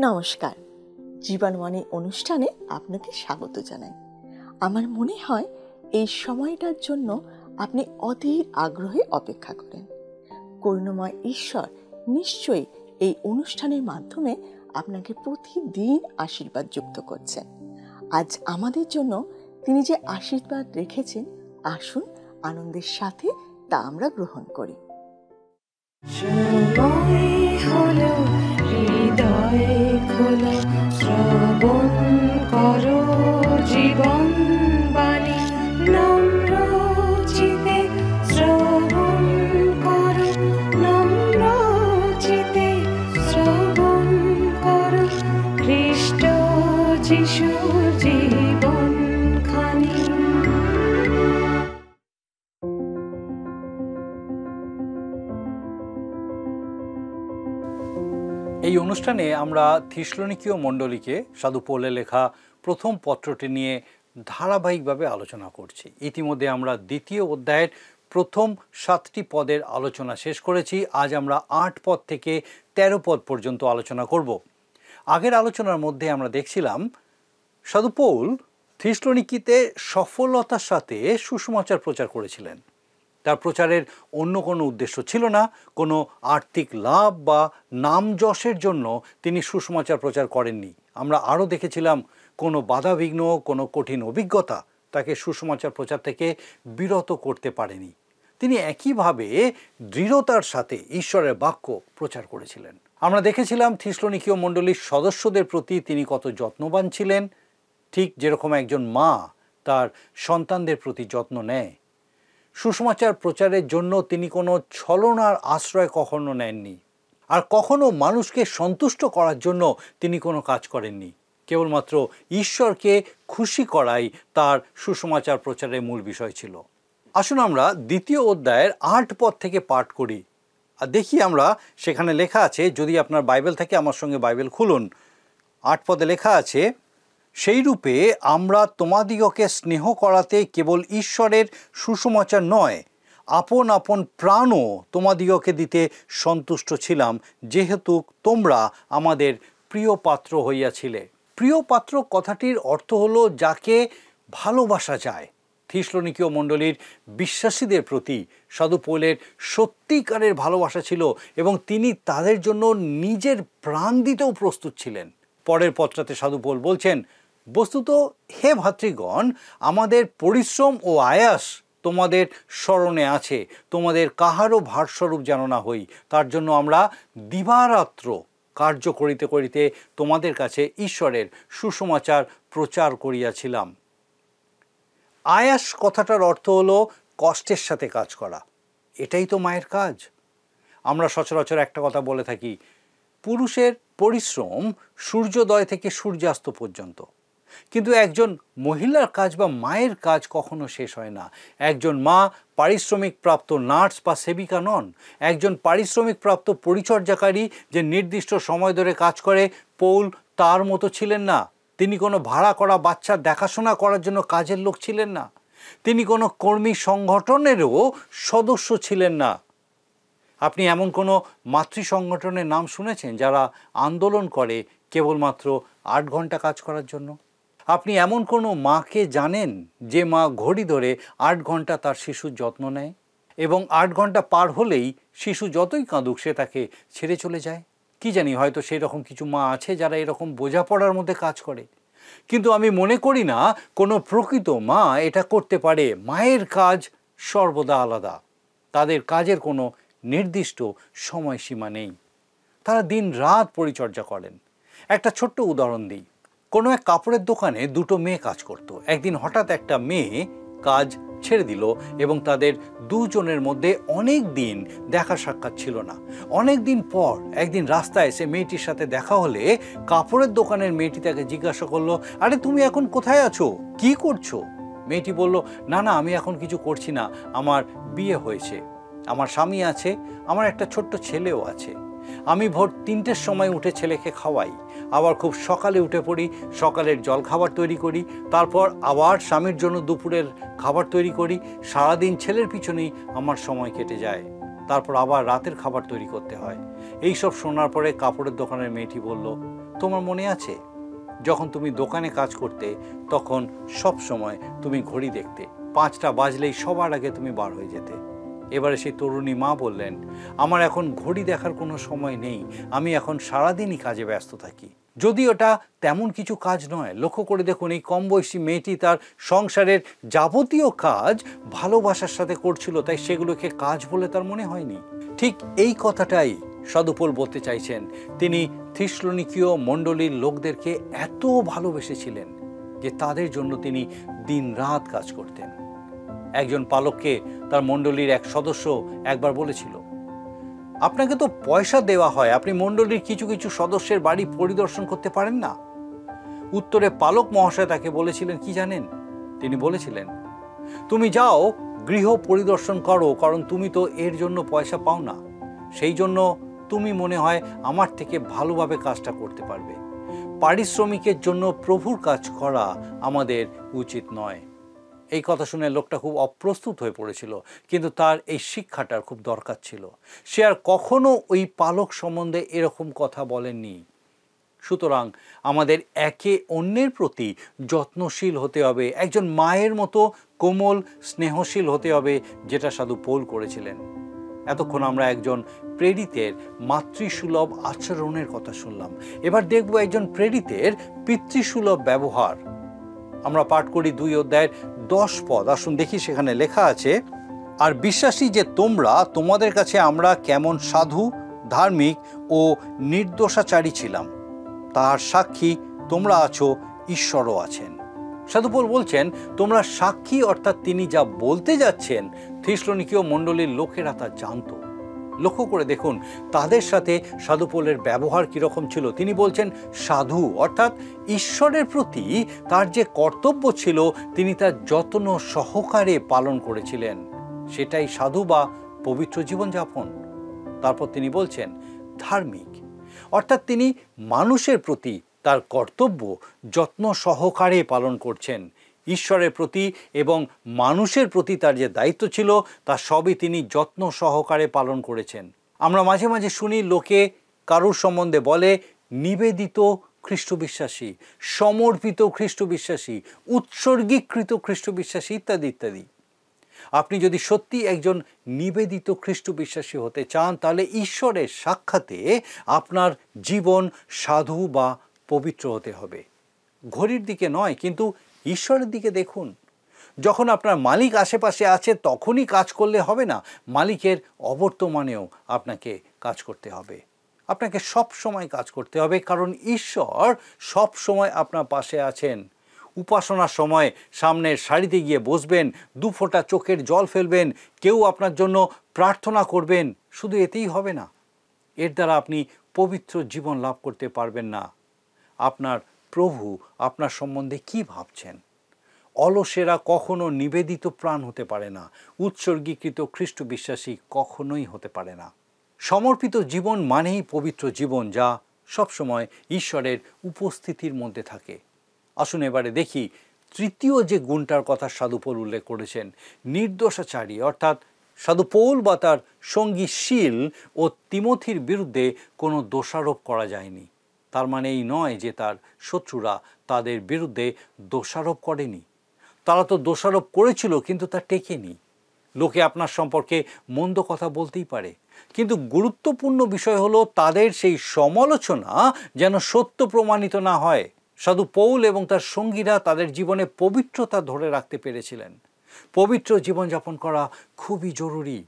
নমস্কার, জীবনবাণী অনুষ্ঠানে আপনাকে স্বাগত জানাই। আমার মনে হয় এই সময়টার জন্য আপনি অধীর আগ্রহে অপেক্ষা করেন। করুণাময় ঈশ্বর নিশ্চয়ই এই অনুষ্ঠানের মাধ্যমে আপনাকে প্রতিদিন আশীর্বাদ যুক্ত করছেন। আজ আমাদের জন্য তিনি যে আশীর্বাদ রেখেছেন, আসুন আনন্দের সাথে তা আমরা গ্রহণ করি। হৃদয়ে খোলো, শ্রবণ করো জীবন বাণী, নম্র চিতে শ্রবণ করো, নম্র চিতে শ্রবণ করো, খ্রিস্ট যিশুর জীবন খানি। এই অনুষ্ঠানে আমরা থিসলনিকীয় মণ্ডলীকে সাধু পৌলের লেখা প্রথম পত্রটি নিয়ে ধারাবাহিকভাবে আলোচনা করছি। ইতিমধ্যে আমরা দ্বিতীয় অধ্যায়ের প্রথম 7টি পদের আলোচনা শেষ করেছি। আজ আমরা 8 পদ থেকে 13 পদ পর্যন্ত আলোচনা করব। আগের আলোচনার মধ্যে আমরা দেখছিলাম সাধু পৌল থিসলনিকিতে সফলতার সাথে সুসমাচার প্রচার করেছিলেন। তার প্রচারের অন্য কোনো উদ্দেশ্য ছিল না, কোনো আর্থিক লাভ বা নাম যশের জন্য তিনি সুসমাচার প্রচার করেননি। আমরা আরও দেখেছিলাম কোনো বাধাবিঘ্ন, কোনো কঠিন অভিজ্ঞতা তাকে সুসমাচার প্রচার থেকে বিরত করতে পারেনি। তিনি একইভাবে দৃঢ়তার সাথে ঈশ্বরের বাক্য প্রচার করেছিলেন। আমরা দেখেছিলাম থিসলনিকীয় মণ্ডলীর সদস্যদের প্রতি তিনি কত যত্নবান ছিলেন, ঠিক যেরকম একজন মা তার সন্তানদের প্রতি যত্ন নেয়। সুসমাচার প্রচারের জন্য তিনি কোনো ছলনার আশ্রয় কখনো নেননি, আর কখনো মানুষকে সন্তুষ্ট করার জন্য তিনি কোনো কাজ করেননি। কেবলমাত্র ঈশ্বরকে খুশি করাই তার সুসমাচার প্রচারের মূল বিষয় ছিল। আসুন আমরা দ্বিতীয় অধ্যায়ের 8 পদ থেকে পাঠ করি আর দেখি আমরা সেখানে লেখা আছে, যদি আপনার বাইবেল থাকে আমার সঙ্গে বাইবেল খুলুন। 8 পদে লেখা আছে, সেই রূপে আমরা তোমাদিগকে স্নেহ করাতে কেবল ঈশ্বরের সুসমাচার নয়, আপন আপন প্রাণও তোমাদিগকে দিতে সন্তুষ্ট ছিলাম, যেহেতু তোমরা আমাদের প্রিয় পাত্র হইয়াছিলে। প্রিয় পাত্র কথাটির অর্থ হলো যাকে ভালোবাসা যায়। থিসলনিকীয় মণ্ডলীর বিশ্বাসীদের প্রতি সাধু পৌলের সত্যিকারের ভালোবাসা ছিল এবং তিনি তাদের জন্য নিজের প্রাণ দিতেও প্রস্তুত ছিলেন। পরের পত্রতে সাধু পৌল বলছেন, বস্তুত হে ভাতৃগণ, আমাদের পরিশ্রম ও আয়াস তোমাদের স্মরণে আছে, তোমাদের কাহারও ভারস্বরূপ যেন না হই। তার জন্য আমরা দিবারাত্র কার্য করিতে করিতে তোমাদের কাছে ঈশ্বরের সুসমাচার প্রচার করিয়াছিলাম। আয়াস কথাটার অর্থ হলো কষ্টের সাথে কাজ করা। এটাই তো মায়ের কাজ। আমরা সচরাচর একটা কথা বলে থাকি, পুরুষের পরিশ্রম সূর্যোদয় থেকে সূর্যাস্ত পর্যন্ত, কিন্তু একজন মহিলার কাজ বা মায়ের কাজ কখনো শেষ হয় না। একজন মা পারিশ্রমিক প্রাপ্ত নার্স বা সেবিকা নন, একজন পারিশ্রমিক প্রাপ্ত পরিচর্যাকারী যে নির্দিষ্ট সময় ধরে কাজ করে, পৌল তার মতো ছিলেন না। তিনি কোনো ভাড়া করা বাচ্চার দেখাশোনা করার জন্য কাজের লোক ছিলেন না। তিনি কোনো কর্মী সংগঠনেরও সদস্য ছিলেন না। আপনি এমন কোনো মাতৃ সংগঠনের নাম শুনেছেন যারা আন্দোলন করে কেবলমাত্র 8 ঘন্টা কাজ করার জন্য? আপনি এমন কোনো মাকে জানেন যে মা ঘড়ি ধরে 8 ঘন্টা তার শিশুর যত্ন নেয় এবং 8 ঘন্টা পার হলেই শিশু যতই কাঁদুক সে তাকে ছেড়ে চলে যায়? কি জানি, হয়তো সেই রকম কিছু মা আছে যারা এরকম বোঝাপড়ার মধ্যে কাজ করে, কিন্তু আমি মনে করি না কোনো প্রকৃত মা এটা করতে পারে। মায়ের কাজ সর্বদা আলাদা, তাদের কাজের কোনো নির্দিষ্ট সময়সীমা নেই। তারা দিন রাত পরিচর্যা করেন। একটা ছোট্ট উদাহরণ দিই। কোনো এক কাপড়ের দোকানে 2টো মেয়ে কাজ করত। একদিন হঠাৎ একটা মেয়ে কাজ ছেড়ে দিল এবং তাদের দুজনের মধ্যে অনেক দিন দেখা সাক্ষাৎ ছিল না। অনেক দিন পর একদিন রাস্তায় এসে মেয়েটির সাথে দেখা হলে কাপড়ের দোকানের মেয়েটি তাকে জিজ্ঞাসা করলো, আরে তুমি এখন কোথায় আছো, কি করছো? মেয়েটি বলল, না না, আমি এখন কিছু করছি না, আমার বিয়ে হয়েছে, আমার স্বামী আছে, আমার একটা ছোট্ট ছেলেও আছে। আমি ভোর 3টের সময় উঠে ছেলেকে খাওয়াই, আবার খুব সকালে উঠে পড়ি, সকালের জল খাবার তৈরি করি, তারপর আবার স্বামীর জন্য দুপুরের খাবার তৈরি করি। সারাদিন ছেলের পিছনেই আমার সময় কেটে যায়। তারপর আবার রাতের খাবার তৈরি করতে হয়। এইসব শোনার পরে কাপড়ের দোকানের মেয়েটি বলল, তোমার মনে আছে যখন তুমি দোকানে কাজ করতে তখন সব সময় তুমি ঘড়ি দেখতে, 5টা বাজলেই সবার আগে তুমি বার হয়ে যেতে। এবারে সেই তরুণী মা বললেন, আমার এখন ঘড়ি দেখার কোনো সময় নেই, আমি এখন সারাদিনই কাজে ব্যস্ত থাকি। যদি ওটা তেমন কিছু কাজ নয়, লক্ষ্য করে দেখুন এই কম বয়সী মেয়েটি তার সংসারের যাবতীয় কাজ ভালোবাসার সাথে করছিল, তাই সেগুলোকে কাজ বলে তার মনে হয়নি। ঠিক এই কথাটাই সাধু পৌল বলতে চাইছেন। তিনি থিসলনিকীয় মণ্ডলীর লোকদেরকে এত ভালোবেসেছিলেন যে তাদের জন্য তিনি দিনরাত কাজ করতেন। একজন পালককে তার মণ্ডলীর এক সদস্য একবার বলেছিল, আপনাকে তো পয়সা দেওয়া হয়, আপনি মণ্ডলীর কিছু কিছু সদস্যের বাড়ি পরিদর্শন করতে পারেন না? উত্তরে পালক মহাশয় তাকে বলেছিলেন কি জানেন? তিনি বলেছিলেন, তুমি যাও গৃহ পরিদর্শন করো, কারণ তুমি তো এর জন্য পয়সা পাও না, সেই জন্য তুমি মনে হয় আমার থেকে ভালোভাবে কাজটা করতে পারবে। পারিশ্রমিকের জন্য প্রভুর কাজ করা আমাদের উচিত নয়। এই কথা শুনে লোকটা খুব অপ্রস্তুত হয়ে পড়েছিল, কিন্তু তার এই শিক্ষাটার খুব দরকার ছিল। সে আর কখনো ওই পালক সম্বন্ধে এরকম কথা বলেননি। সুতরাং আমাদের একে অন্যের প্রতি যত্নশীল হতে হবে, একজন মায়ের মতো কোমল স্নেহশীল হতে হবে, যেটা সাধু পৌল করেছিলেন। এতক্ষণ আমরা একজন প্রেরিতের মাতৃসুলভ আচরণের কথা শুনলাম। এবার দেখব একজন প্রেরিতের পিতৃসুলভ ব্যবহার। আমরা পাঠ করি 2 অধ্যায়ের 10 পদ। আসুন দেখি, সেখানে লেখা আছে, আর বিশ্বাসী যে তোমরা, তোমাদের কাছে আমরা কেমন সাধু, ধার্মিক ও নির্দোষাচারী ছিলাম, তার সাক্ষী তোমরা আছো, ঈশ্বরও আছেন। সাধু পৌল বলছেন তোমরা সাক্ষী, অর্থাৎ তিনি যা বলতে যাচ্ছেন থিসলনিকীয় মণ্ডলীর লোকেরা তা জানত। লক্ষ্য করে দেখুন তাদের সাথে সাধু পৌলের ব্যবহার কিরকম ছিল। তিনি বলছেন সাধু, অর্থাৎ ঈশ্বরের প্রতি তার যে কর্তব্য ছিল তিনি তার যত্ন সহকারে পালন করেছিলেন, সেটাই সাধু বা পবিত্র জীবনযাপন। তারপর তিনি বলছেন ধার্মিক, অর্থাৎ তিনি মানুষের প্রতি তার কর্তব্য যত্ন সহকারে পালন করছেন। ঈশ্বরের প্রতি এবং মানুষের প্রতি তার যে দায়িত্ব ছিল তা সবই তিনি যত্ন সহকারে পালন করেছেন। আমরা মাঝে মাঝে শুনি লোকে কারুর সম্বন্ধে বলে নিবেদিত খ্রিস্ট বিশ্বাসী, সমর্পিত খ্রিস্ট বিশ্বাসী, উৎসর্গীকৃত খ্রিস্ট বিশ্বাসী ইত্যাদি ইত্যাদি। আপনি যদি সত্যি একজন নিবেদিত খ্রিস্ট বিশ্বাসী হতে চান, তাহলে ঈশ্বরের সাক্ষাতে আপনার জীবন সাধু বা পবিত্র হতে হবে। ঘড়ির দিকে নয়, কিন্তু ঈশ্বরের দিকে দেখুন। যখন আপনার মালিক আশেপাশে আছে তখনই কাজ করলে হবে না, মালিকের অবর্তমানেও আপনাকে কাজ করতে হবে। আপনাকে সব সময় কাজ করতে হবে, কারণ ঈশ্বর সব সময় আপনার পাশে আছেন। উপাসনার সময় সামনের সারিতে গিয়ে বসবেন, 2 ফোঁটা চোখের জল ফেলবেন, কেউ আপনার জন্য প্রার্থনা করবেন, শুধু এতেই হবে না। এর দ্বারা আপনি পবিত্র জীবন লাভ করতে পারবেন না। আপনার প্রভু আপনার সম্বন্ধে কি ভাবছেন? অলসেরা কখনো নিবেদিত প্রাণ হতে পারে না, উৎসর্গীকৃত খ্রিস্ট বিশ্বাসী কখনোই হতে পারে না। সমর্পিত জীবন মানেই পবিত্র জীবন, যা সবসময় ঈশ্বরের উপস্থিতির মধ্যে থাকে। আসুন এবারে দেখি তৃতীয় যে গুণটার কথা সাধু পৌল উল্লেখ করেছেন, নির্দোষাচারী, অর্থাৎ সাধু পৌল বা তার সঙ্গী শীল ও তিমথির বিরুদ্ধে কোনো দোষারোপ করা যায়নি। তার মানে এই নয় যে তার শত্রুরা তাদের বিরুদ্ধে দোষারোপ করেনি। তারা তো দোষারোপ করেছিল, কিন্তু তা টেকেনি। লোকে আপনার সম্পর্কে মন্দ কথা বলতেই পারে, কিন্তু গুরুত্বপূর্ণ বিষয় হলো তাদের সেই সমালোচনা যেন সত্য প্রমাণিত না হয়। সাধু পৌল এবং তার সঙ্গীরা তাদের জীবনে পবিত্রতা ধরে রাখতে পেরেছিলেন। পবিত্র জীবনযাপন করা খুবই জরুরি।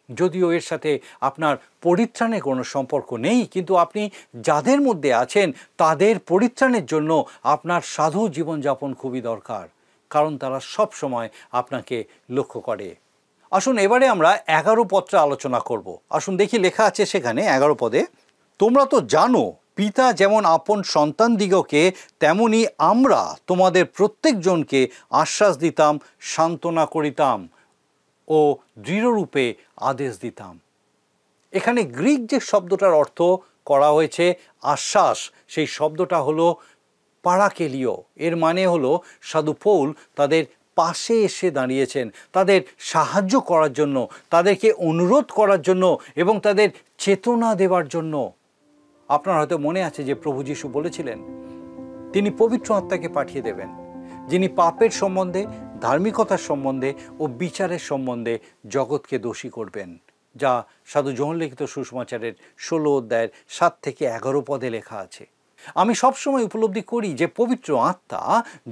যদিও এর সাথে আপনার পরিত্রাণের কোনো সম্পর্ক নেই, কিন্তু আপনি যাদের মধ্যে আছেন তাদের পরিত্রাণের জন্য আপনার সাধু জীবনযাপন খুবই দরকার, কারণ তারা সব সময় আপনাকে লক্ষ্য করে। আসুন এবারে আমরা 11 পত্রে আলোচনা করব। আসুন দেখি লেখা আছে সেখানে 11 পদে, তোমরা তো জানো পিতা যেমন আপন সন্তানদিগকে তেমনি আমরা তোমাদের প্রত্যেকজনকে আশ্বাস দিতাম, সান্ত্বনা করিতাম ও দৃঢ়রূপে আদেশ দিতাম। এখানে গ্রিক যে শব্দটার অর্থ করা হয়েছে আশ্বাস, সেই শব্দটা হলো পারাকেলিও। এর মানে হলো সাধু পৌল তাদের পাশে এসে দাঁড়িয়েছেন, তাদের সাহায্য করার জন্য, তাদেরকে অনুরোধ করার জন্য এবং তাদের চেতনা দেওয়ার জন্য। আপনার হয়তো মনে আছে যে প্রভু যীশু বলেছিলেন তিনি পবিত্র আত্মাকে পাঠিয়ে দেবেন, যিনি পাপের সম্বন্ধে, ধার্মিকতার সম্বন্ধে ও বিচারের সম্বন্ধে জগৎকে দোষী করবেন, যা সাধু যোহন লিখিত সুসমাচারের 16 অধ্যায়ের 7 থেকে 11 পদে লেখা আছে। আমি সবসময় উপলব্ধি করি যে পবিত্র আত্মা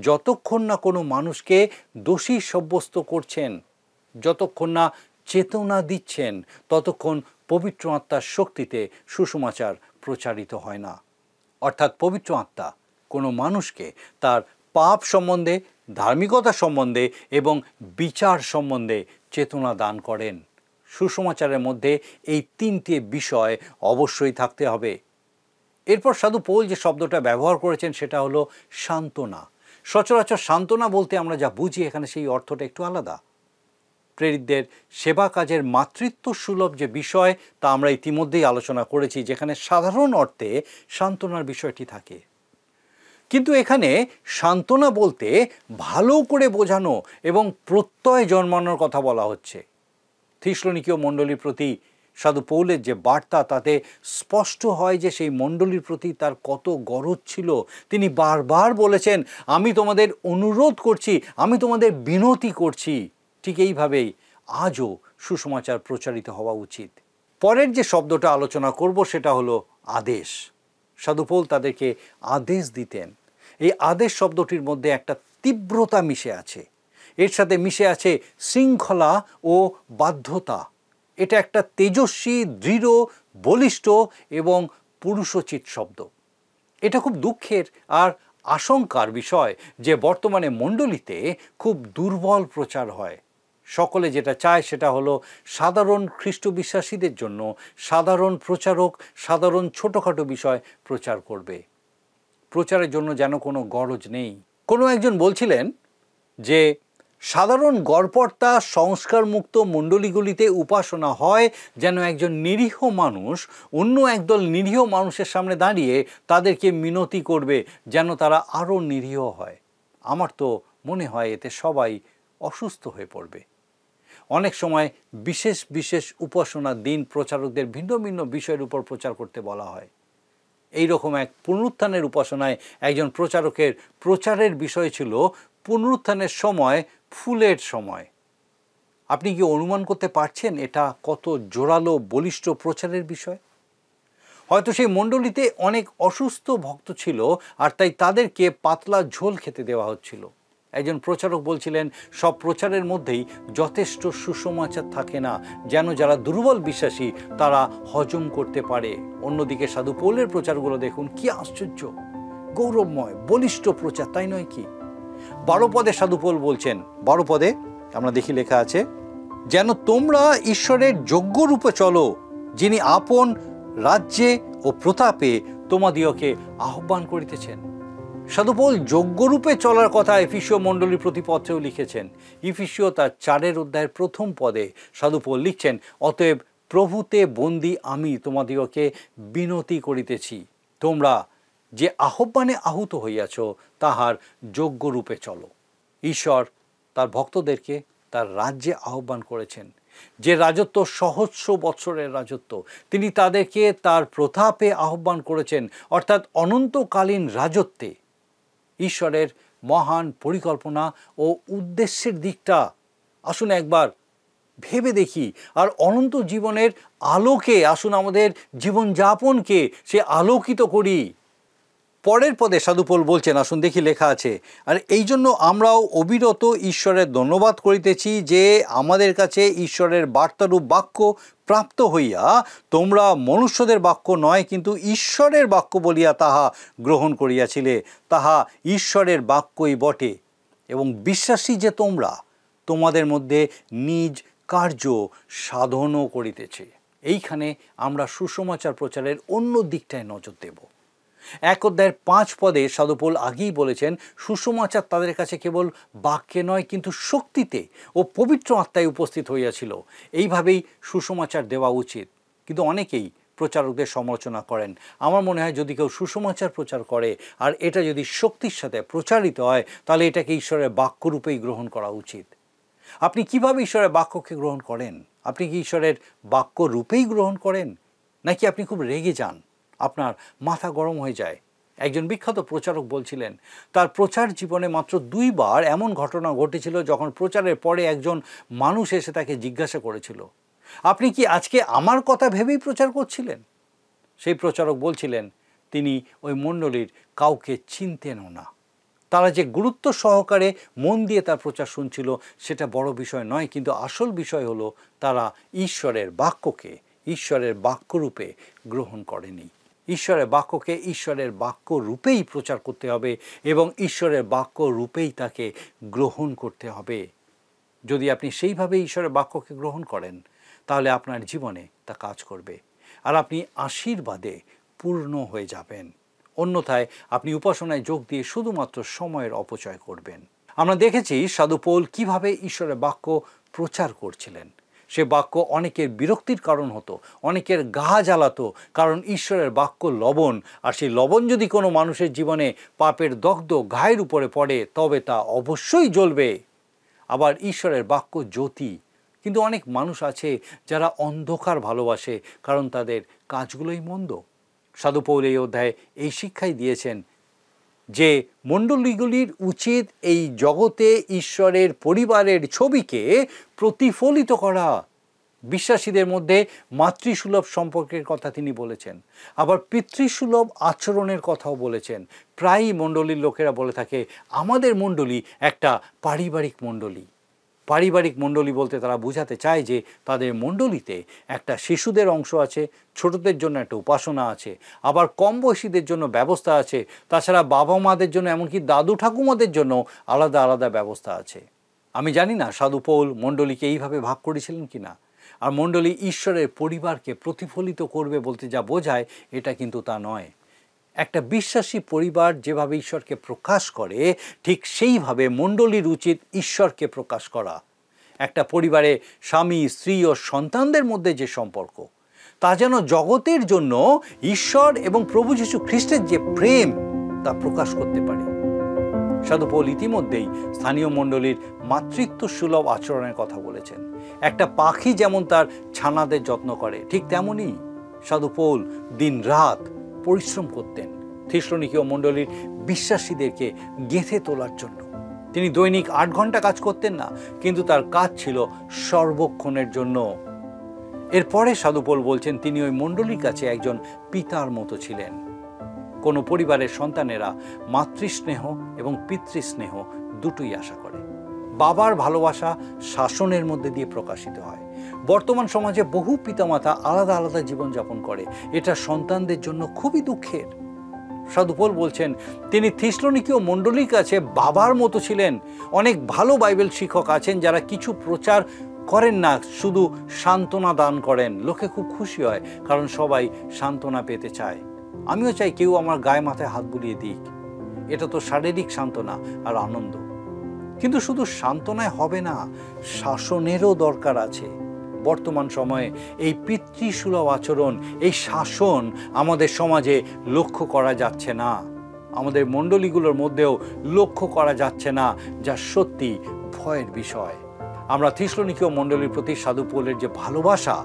যতক্ষণ না কোনো মানুষকে দোষী সাব্যস্ত করছেন, যতক্ষণ না চেতনা দিচ্ছেন, ততক্ষণ পবিত্র আত্মার শক্তিতে সুসমাচার প্রচারিত হয় না। অর্থাৎ পবিত্র আত্মা কোনো মানুষকে তার পাপ সম্বন্ধে, ধার্মিকতা সম্বন্ধে এবং বিচার সম্বন্ধে চেতনা দান করেন। সুসমাচারের মধ্যে এই 3টে বিষয় অবশ্যই থাকতে হবে। এরপর সাধু পৌল যে শব্দটা ব্যবহার করেছেন সেটা হলো সান্ত্বনা। সচরাচর সান্ত্বনা বলতে আমরা যা বুঝি এখানে সেই অর্থটা একটু আলাদা। প্রেরিতদের সেবা কাজের মাতৃত্ব সুলভ যে বিষয় তা আমরা ইতিমধ্যেই আলোচনা করেছি, যেখানে সাধারণ অর্থে সান্ত্বনার বিষয়টি থাকে। কিন্তু এখানে সান্ত্বনা বলতে ভালো করে বোঝানো এবং প্রত্যয় জন্মানোর কথা বলা হচ্ছে। থিসলনিকীয় মণ্ডলীর প্রতি সাধু পৌলের যে বার্তা, তাতে স্পষ্ট হয় যে সেই মণ্ডলীর প্রতি তার কত গরজ ছিল। তিনি বারবার বলেছেন, আমি তোমাদের অনুরোধ করছি, আমি তোমাদের বিনতি করছি। ঠিক এইভাবেই আজও সুসমাচার প্রচারিত হওয়া উচিত। পরের যে শব্দটা আলোচনা করব সেটা হলো আদেশ। সাধু পৌল তাদেরকে আদেশ দিতেন। এই আদেশ শব্দটির মধ্যে একটা তীব্রতা মিশে আছে, এর সাথে মিশে আছে শৃঙ্খলা ও বাধ্যতা। এটা একটা তেজস্বী, দৃঢ়, বলিষ্ঠ এবং পুরুষোচিত শব্দ। এটা খুব দুঃখের আর আশঙ্কার বিষয় যে বর্তমানে মণ্ডলীতে খুব দুর্বল প্রচার হয়। সকলে যেটা চায় সেটা হলো সাধারণ খ্রিস্ট বিশ্বাসীদের জন্য সাধারণ প্রচারক সাধারণ ছোটোখাটো বিষয় প্রচার করবে। প্রচারের জন্য যেন কোনো গরজ নেই। কোনো একজন বলছিলেন যে সাধারণ গড়পড়তা সংস্কারমুক্ত মণ্ডলীগুলিতে উপাসনা হয় যেন একজন নিরীহ মানুষ অন্য একদল নিরীহ মানুষের সামনে দাঁড়িয়ে তাদেরকে মিনতি করবে যেন তারা আরও নিরীহ হয়। আমার তো মনে হয় এতে সবাই অসুস্থ হয়ে পড়বে। অনেক সময় বিশেষ বিশেষ উপাসনার দিন প্রচারকদের ভিন্ন ভিন্ন বিষয়ের উপর প্রচার করতে বলা হয়। এই রকম এক পুনরুত্থানের উপাসনায় একজন প্রচারকের প্রচারের বিষয় ছিল পুনরুত্থানের সময় ফুলের সময়। আপনি কি অনুমান করতে পারছেন এটা কত জোরালো বলিষ্ঠ প্রচারের বিষয়? হয়তো সেই মণ্ডলীতে অনেক অসুস্থ ভক্ত ছিল আর তাই তাদেরকে পাতলা ঝোল খেতে দেওয়া হচ্ছিল। একজন প্রচারক বলছিলেন, সব প্রচারের মধ্যেই যথেষ্ট সুসমাচার থাকে না যেন যারা দুর্বল বিশ্বাসী তারা হজম করতে পারে। অন্যদিকে সাধু পৌলের প্রচারগুলো দেখুন, কি আশ্চর্য, গৌরবময়, বলিষ্ঠ প্রচার, তাই নয় কি? 12 পদে সাধু পৌল বলছেন, 12 পদে আমরা দেখি লেখা আছে, যেন তোমরা ঈশ্বরের যোগ্য রূপে চলো, যিনি আপন রাজ্যে ও প্রতাপে তোমাদিওকে আহ্বান করিতেছেন। সাধু পৌল যোগ্যরূপে চলার কথা এফিসীয় মণ্ডলীর প্রতি পত্রেও লিখেছেন। ইফিসীয় তার 4 অধ্যায়ের 1 পদে সাধু পৌল লিখছেন, অতএব প্রভুতে বন্দী আমি তোমাদিওকে বিনতি করিতেছি, তোমরা যে আহ্বানে আহুত হইয়াছ তাহার যোগ্যরূপে চলো। ঈশ্বর তার ভক্তদেরকে তার রাজ্যে আহ্বান করেছেন, যে রাজত্ব সহস্র বৎসরের রাজত্ব। তিনি তাদেরকে তার প্রতাপে আহ্বান করেছেন, অর্থাৎ অনন্তকালীন রাজত্বে। ঈশ্বরের মহান পরিকল্পনা ও উদ্দেশ্যের দিকটা আসুন একবার ভেবে দেখি, আর অনন্ত জীবনের আলোকে আসুন আমাদের জীবনযাপনকে সে আলোকিত করি। পরের পদে সাধু পৌল বলছেন, আসুন দেখি লেখা আছে, আর এই জন্য আমরাও অবিরত ঈশ্বরের ধন্যবাদ করিতেছি যে আমাদের কাছে ঈশ্বরের বার্তারূপ বাক্য প্রাপ্ত হইয়া তোমরা মনুষ্যদের বাক্য নয় কিন্তু ঈশ্বরের বাক্য বলিয়া তাহা গ্রহণ করিয়াছিলে, তাহা ঈশ্বরের বাক্যই বটে, এবং বিশ্বাসী যে তোমরা তোমাদের মধ্যে নিজ কার্য সাধনও করিতেছে। এইখানে আমরা সুসমাচার প্রচারের অন্য দিকটায় নজর দেব। 1 অধ্যায়ের 5 পদে সাধু পৌল আগেই বলেছেন, সুসমাচার তাদের কাছে কেবল বাক্যে নয় কিন্তু শক্তিতে ও পবিত্র আত্মায় উপস্থিত হইয়াছিল। এইভাবেই সুসমাচার দেওয়া উচিত। কিন্তু অনেকেই প্রচারকদের সমালোচনা করেন। আমার মনে হয় যদি কেউ সুসমাচার প্রচার করে আর এটা যদি শক্তির সাথে প্রচারিত হয়, তাহলে এটাকে ঈশ্বরের বাক্যরূপেই গ্রহণ করা উচিত। আপনি কিভাবে ঈশ্বরের বাক্যকে গ্রহণ করেন? আপনি কি ঈশ্বরের বাক্য রূপেই গ্রহণ করেন, নাকি আপনি খুব রেগে যান, আপনার মাথা গরম হয়ে যায়? একজন বিখ্যাত প্রচারক বলছিলেন তার প্রচার জীবনে মাত্র 2 বার এমন ঘটনা ঘটেছিল যখন প্রচারের পরে একজন মানুষ এসে তাকে জিজ্ঞাসা করেছিল, আপনি কি আজকে আমার কথা ভেবেই প্রচার করছিলেন? সেই প্রচারক বলছিলেন তিনি ওই মণ্ডলীর কাউকে চিনতেনও না। তারা যে গুরুত্ব সহকারে মন দিয়ে তার প্রচার শুনছিল সেটা বড় বিষয় নয়, কিন্তু আসল বিষয় হলো তারা ঈশ্বরের বাক্যকে ঈশ্বরের বাক্যরূপে গ্রহণ করেনি। ঈশ্বরের বাক্যকে ঈশ্বরের বাক্য রূপেই প্রচার করতে হবে এবং ঈশ্বরের বাক্য রূপেই তাকে গ্রহণ করতে হবে। যদি আপনি সেইভাবে ঈশ্বরের বাক্যকে গ্রহণ করেন, তাহলে আপনার জীবনে তা কাজ করবে আর আপনি আশীর্বাদে পূর্ণ হয়ে যাবেন। অন্যথায় আপনি উপাসনায় যোগ দিয়ে শুধুমাত্র সময়ের অপচয় করবেন। আমরা দেখেছি সাধু পৌল কিভাবে ঈশ্বরের বাক্য প্রচার করছিলেন। সে বাক্য অনেকের বিরক্তির কারণ হতো, অনেকের গা জ্বালাতো, কারণ ঈশ্বরের বাক্য লবণ, আর সেই লবণ যদি কোনো মানুষের জীবনে পাপের দগ্ধ ঘায়ের উপরে পড়ে তবে তা অবশ্যই জ্বলবে। আবার ঈশ্বরের বাক্য জ্যোতি, কিন্তু অনেক মানুষ আছে যারা অন্ধকার ভালোবাসে, কারণ তাদের কাজগুলোই মন্দ। সাধু পৌল এই অধ্যায়ে এই শিক্ষাই দিয়েছেন যে মণ্ডলীগুলির উচিত এই জগতে ঈশ্বরের পরিবারের ছবিকে প্রতিফলিত করা। বিশ্বাসীদের মধ্যে মাতৃসুলভ সম্পর্কের কথা তিনি বলেছেন, আবার পিতৃসুলভ আচরণের কথাও বলেছেন। প্রায়ই মণ্ডলীর লোকেরা বলে থাকে আমাদের মণ্ডলী একটা পারিবারিক মণ্ডলী। পারিবারিক মণ্ডলী বলতে তারা বোঝাতে চায় যে তাদের মণ্ডলীতে একটা শিশুদের অংশ আছে, ছোটদের জন্য একটা উপাসনা আছে, আবার কম বয়সীদের জন্য ব্যবস্থা আছে, তাছাড়া বাবা মাদের জন্য এমনকি দাদু ঠাকুমাদের জন্য আলাদা আলাদা ব্যবস্থা আছে। আমি জানি না সাধু পৌল মণ্ডলীকে এইভাবে ভাগ করেছিলেন কিনা। আর মণ্ডলী ঈশ্বরের পরিবারকে প্রতিফলিত করবে বলতে যা বোঝায় এটা কিন্তু তা নয়। একটা বিশ্বাসী পরিবার যেভাবে ঈশ্বরকে প্রকাশ করে ঠিক সেইভাবে মণ্ডলীর উচিত ঈশ্বরকে প্রকাশ করা। একটা পরিবারে স্বামী স্ত্রী ও সন্তানদের মধ্যে যে সম্পর্ক তা যেন জগতের জন্য ঈশ্বর এবং প্রভু যীশু খ্রিস্টের যে প্রেম তা প্রকাশ করতে পারে। সাধু পৌল ইতিমধ্যেই স্থানীয় মণ্ডলীর মাতৃত্ব সুলভ আচরণের কথা বলেছেন। একটা পাখি যেমন তার ছানাদের যত্ন করে, ঠিক তেমনই সাধু পৌল দিন রাত পরিশ্রম করতেন থিসলনিকীয় মণ্ডলীর বিশ্বাসীদেরকে গেঁথে তোলার জন্য। তিনি দৈনিক 8 ঘন্টা কাজ করতেন না, কিন্তু তার কাজ ছিল সর্বক্ষণের জন্য। এরপরে সাধু পৌল বলছেন তিনি ওই মণ্ডলীর কাছে একজন পিতার মতো ছিলেন। কোনো পরিবারের সন্তানেরা মাতৃস্নেহ এবং পিতৃস্নেহ দুটোই আশা করে। বাবার ভালোবাসা শাসনের মধ্যে দিয়ে প্রকাশিত হয়। বর্তমান সমাজে বহু পিতামাতা আলাদা আলাদা জীবনযাপন করে, এটা সন্তানদের জন্য খুবই দুঃখের। সাধু পৌল বলছেন তিনি থিসলনিকীয় মণ্ডলীর কাছে বাবার মতো ছিলেন। অনেক ভালো বাইবেল শিক্ষক আছেন যারা কিছু প্রচার করেন না, শুধু সান্ত্বনা দান করেন। লোকে খুব খুশি হয় কারণ সবাই সান্ত্বনা পেতে চায়। আমিও চাই কেউ আমার গায়ে মাথায় হাত বুলিয়ে দিক, এটা তো শারীরিক সান্ত্বনা আর আনন্দ। কিন্তু শুধু সান্ত্বনায় হবে না, শাসনেরও দরকার আছে। বর্তমান সময়ে এই পিতৃসুলভ আচরণ, এই শাসন আমাদের সমাজে লক্ষ্য করা যাচ্ছে না, আমাদের মণ্ডলীগুলোর মধ্যেও লক্ষ্য করা যাচ্ছে না, যা সত্যি ভয়ের বিষয়। আমরা থিসলনিকীয় মণ্ডলীর প্রতি সাধু পৌলের যে ভালোবাসা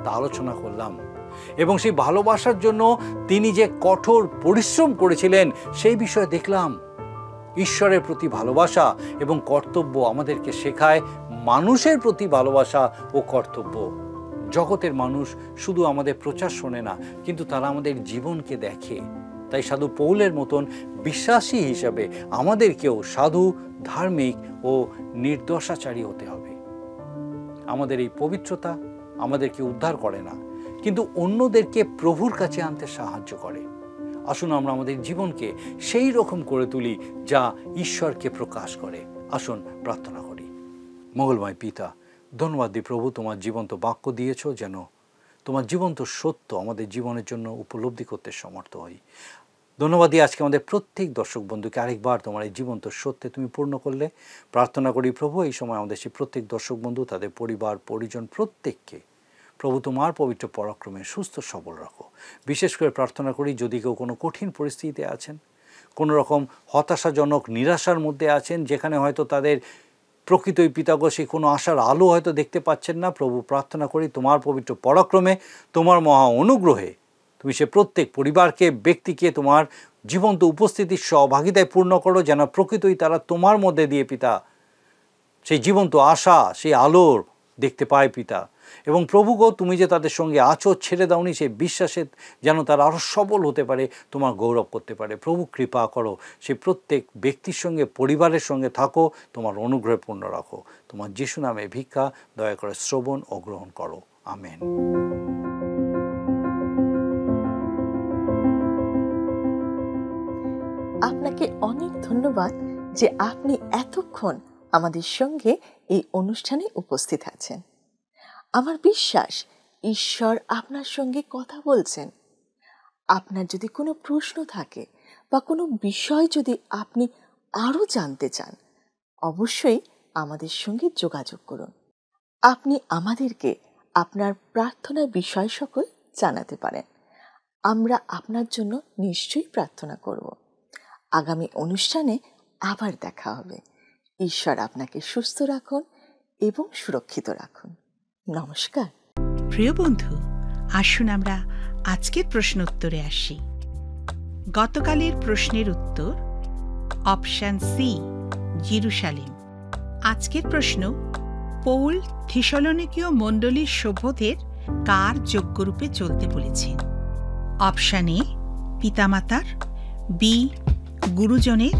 তা আলোচনা করলাম, এবং সেই ভালোবাসার জন্য তিনি যে কঠোর পরিশ্রম করেছিলেন সেই বিষয়ে দেখলাম। ঈশ্বরের প্রতি ভালোবাসা এবং কর্তব্য আমাদেরকে শেখায় মানুষের প্রতি ভালোবাসা ও কর্তব্য। জগতের মানুষ শুধু আমাদের প্রচার শোনে না, কিন্তু তারা আমাদের জীবনকে দেখে। তাই সাধু পৌলের মতন বিশ্বাসী হিসাবে আমাদেরকেও সাধু, ধার্মিক ও নির্দশাচারী হতে হবে। আমাদের এই পবিত্রতা আমাদেরকে উদ্ধার করে না, কিন্তু অন্যদেরকে প্রভুর কাছে আনতে সাহায্য করে। আসুন আমরা আমাদের জীবনকে সেই রকম করে তুলি যা ঈশ্বরকে প্রকাশ করে। আসুন প্রার্থনা করি। মঙ্গলময় পিতা, ধন্যবাদ দিই প্রভু, তোমার জীবন্ত বাক্য দিয়েছ যেন তোমার জীবন্ত সত্য আমাদের জীবনের জন্য উপলব্ধি করতে সমর্থ হই। ধন্যবাদ দিই আজকে আমাদের প্রত্যেক দর্শক বন্ধুকে আরেকবার তোমার এই জীবন্ত সত্যে তুমি পূর্ণ করলে। প্রার্থনা করি প্রভু এই সময় আমাদের সেই প্রত্যেক দর্শক বন্ধু, তাদের পরিবার পরিজন প্রত্যেককে প্রভু তোমার পবিত্র পরাক্রমে সুস্থ সবল রাখো। বিশেষ করে প্রার্থনা করি যদি কেউ কোনো কঠিন পরিস্থিতিতে আছেন, কোনো রকম হতাশাজনক নিরাশার মধ্যে আছেন, যেখানে হয়তো তাদের প্রকৃতই পিতাগো সেই কোনো আশার আলো হয়তো দেখতে পাচ্ছেন না, প্রভু প্রার্থনা করি তোমার পবিত্র পরাক্রমে, তোমার মহা অনুগ্রহে তুমি সে প্রত্যেক পরিবারকে, ব্যক্তিকে তোমার জীবন্ত উপস্থিতির সহভাগিতায় পূর্ণ করো, যেন প্রকৃতই তারা তোমার মধ্যে দিয়ে পিতা সেই জীবন্ত আশা, সেই আলোর দেখতে পায় পিতা। এবং প্রভুগো তুমি যে তাদের সঙ্গে আছো, ছেড়ে দাওনি, সেই বিশ্বাসে যেন তারা আরও সবল হতে পারে, তোমার গৌরব করতে পারে। প্রভু কৃপা করো, সেই প্রত্যেক ব্যক্তির সঙ্গে, পরিবারের সঙ্গে থাকো, তোমার অনুগ্রহে পূর্ণ রাখো। তোমার যিশু নামে ভিক্ষা, দয়া করে শ্রবণ ও গ্রহণ করো। আমেন। আপনাকে অনেক ধন্যবাদ যে আপনি এতক্ষণ আমাদের সঙ্গে এই অনুষ্ঠানে উপস্থিত আছেন। আমার বিশ্বাস ঈশ্বর আপনার সঙ্গে কথা বলছেন। আপনার যদি কোনো প্রশ্ন থাকে বা কোনো বিষয় যদি আপনি আরও জানতে চান, অবশ্যই আমাদের সঙ্গে যোগাযোগ করুন। আপনি আমাদেরকে আপনার প্রার্থনার বিষয় সকল জানাতে পারেন। আমরা আপনার জন্য নিশ্চয়ই প্রার্থনা করব। আগামী অনুষ্ঠানে আবার দেখা হবে। ঈশ্বর আপনাকে সুস্থ রাখুন এবং সুরক্ষিত রাখুন। নমস্কার। প্রিয় বন্ধু, আসুন আমরা আজকের প্রশ্ন উত্তরে আসি। গতকালের প্রশ্নের উত্তর অপশন সি, জেরুসালেম। আজকের প্রশ্ন, পৌল থিসলনিকীয় মণ্ডলীর সভ্যদের কার যোগ্যরূপে চলতে বলেছেন? অপশন এ পিতামাতার, বি গুরুজনের,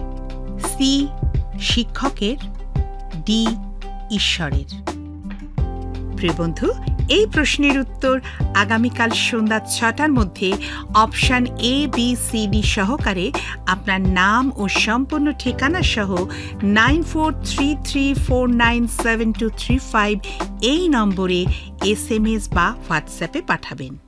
সি শিক্ষকের, ডি ঈশ্বরের। প্রিয় বন্ধু, এই প্রশ্নের উত্তর আগামীকাল সন্ধ্যা 6টার মধ্যে option A, B, C, D সহকারে আপনার নাম ও সম্পূর্ণ ঠিকানা সহ 9433497235 এই নম্বরে SMS বা হোয়াটসঅ্যাপে পাঠাবেন।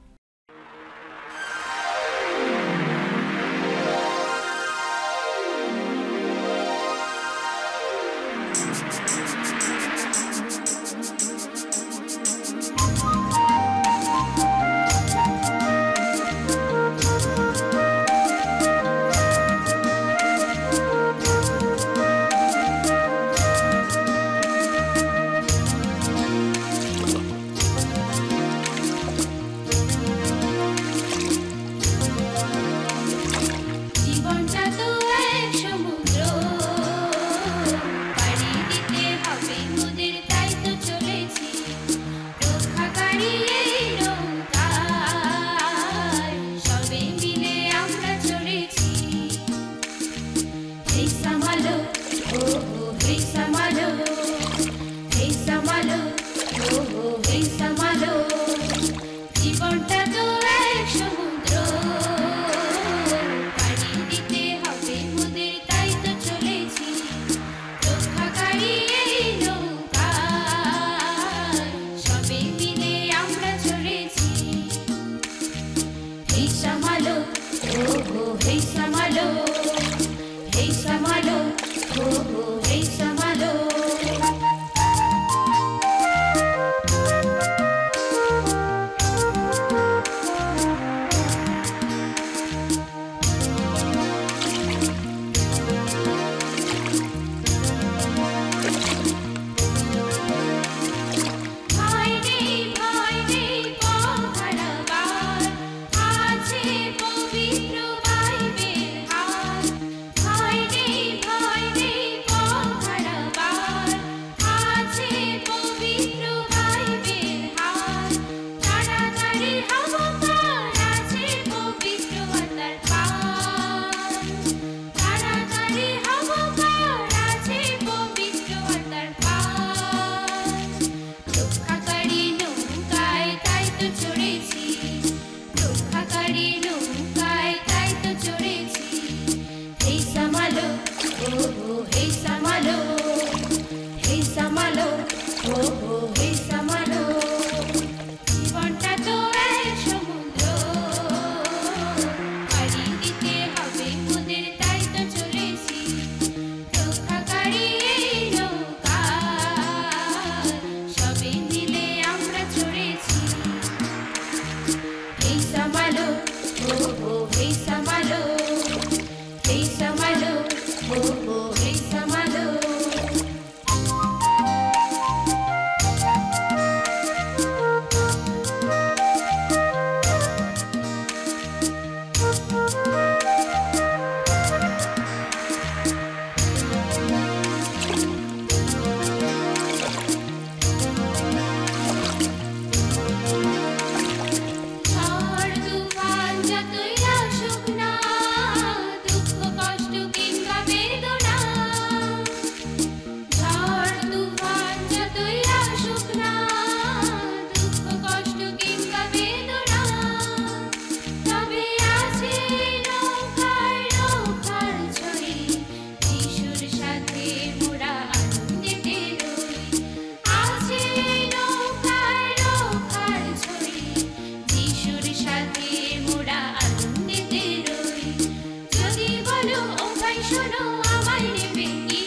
বলো ও ভাই শোনো আমায় নেবে কি,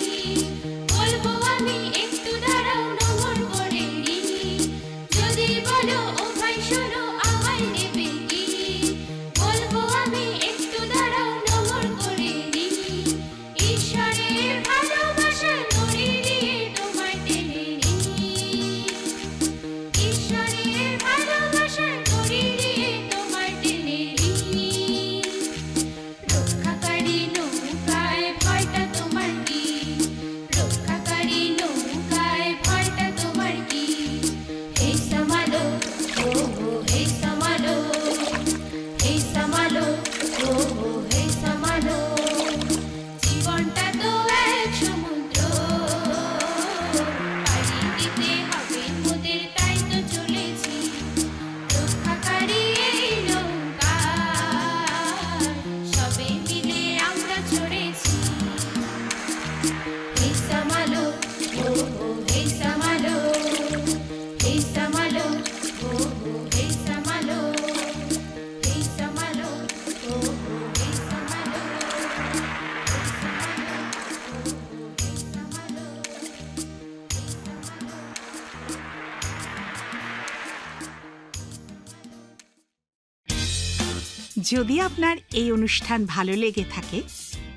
বলবো আমি একটু দাঁড়াও নহর করে নি। যদি বলো ও ভাই শোনো আমায় নেবে কি, বলবো আমি একটু দাঁড়াও নহর করে নি। ঈশ্বরের ভালোবাসা দড়ি দিয়ে তোমায় টেনে নি, ঈশ্বরের ভালোবাসা দড়ি দিয়ে তোমায় টেনে নি। রক্ষাকারী নৌকায় ভয়টা তোমার কি, রক্ষাকারী নৌকায় ভয়টা তোমার কি। হে সামালো ও হো হে সামালো, হে সামালো ও হো হে সামালো। জীবনটা তো এক সমুদ্র, পাড়ি দিতে হবে মোদের তাই তো চলেছি। রক্ষাকারী এই নৌকা সবে মিলে আমরা চড়েছি। হে সামালো ও হো হে সামালো, হে সামালো ও হো হে সামালো, হে সামালো ও হো হে সামালো, হে সামালো ও হো হে সামালো। যদি আপনার এই অনুষ্ঠান ভালো লেগে থাকে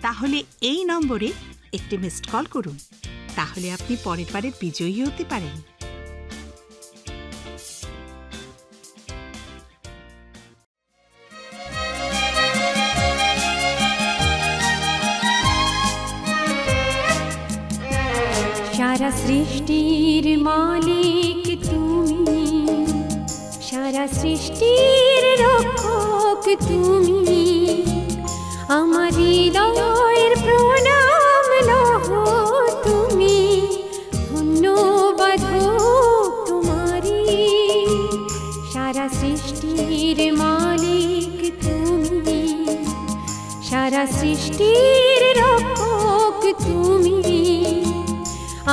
তাহলে এই নম্বরে একটি মিসড কল করুন, তাহলে আপনি পরের বারের বিজয়ী হতে পারেন। সারা সৃষ্টির মালিক তুমি, সারা সৃষ্টির রক্ষক তুমি, আমার হৃদয়ের প্রণাম লহ তুমি, ধন্যবাদ হোক তোমারি। সারা সৃষ্টির মালিক তুমি, সারা সৃষ্টির রক্ষক তুমি,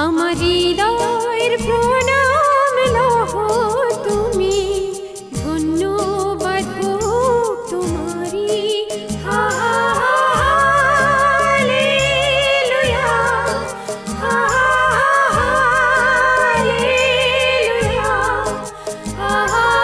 আমার হৃদয়ের প্রণাম লহ তুমি, ধন্যবাদ হোক তোমারি। হালেলুয়া, হালেলুয়া, হালেলুয়া,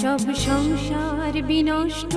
সব সংসার বিনষ্ট